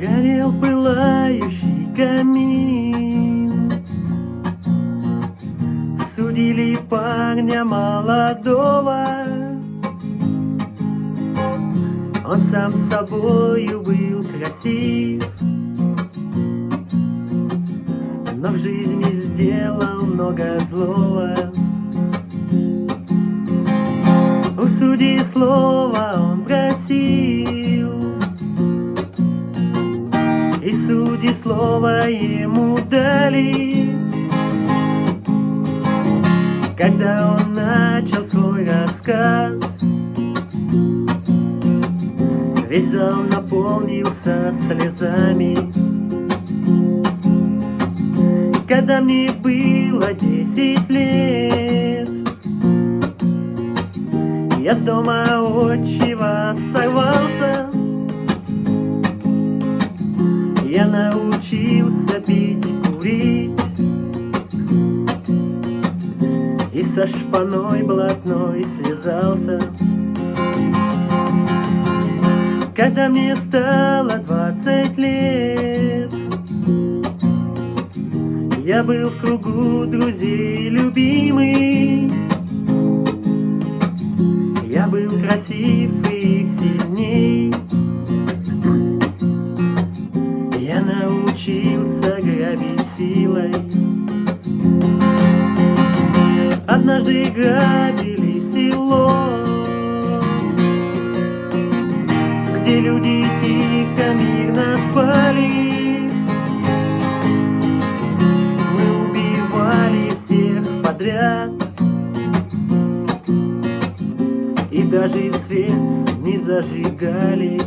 Горел пылающий камин, судили парня молодого. Он сам собою был красив, но в жизни сделал много злого. У судьи слова он просил, и судьи слово ему дали. Когда он начал свой рассказ, весь зал наполнился слезами. Когда мне было 10 лет, я с дома отчего сорвался. Я научился пить, курить и со шпаной блатной связался. Когда мне стало 20 лет, я был в кругу друзей любимый. Я был красив и их сильней. Я научился грабить силой. Однажды грабили село, где люди тихо, мирно спали. Мы убивали всех подряд и даже свет не зажигали.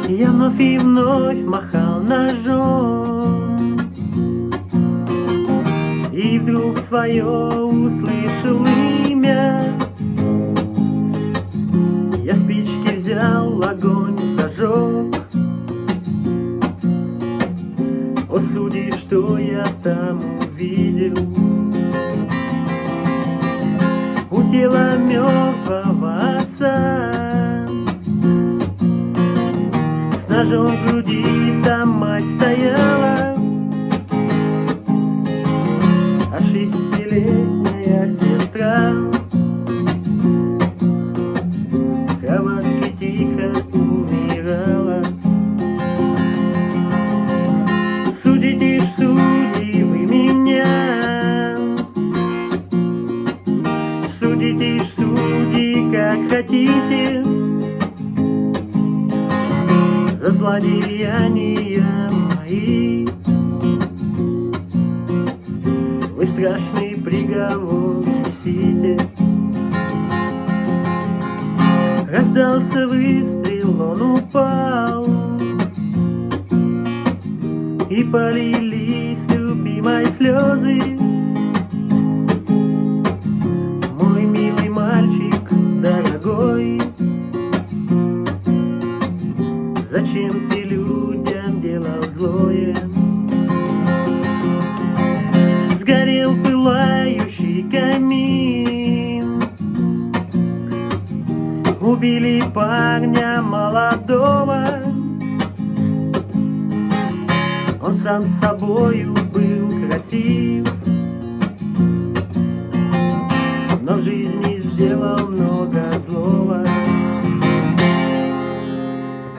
Я вновь и вновь махал ножом, и вдруг свое услышал имя. Я спички взял, огонь зажег. О, судьи, что я там увидел? У тела мертвого отца с ножом в груди там мать стояла, а 6-летняя сестра в кроватке тихо умирала. Судите ж, судьи, вы меня, судите ж, судьи, как хотите, за злодеяния мои. Вы страшный приговор несите. Раздался выстрел, он упал, и полились любимой слезы. Мой милый мальчик дорогой, зачем ты людям делал злое? Сгорел пылающий камин, убили парня молодого. Он сам собою был красив, но в жизни сделал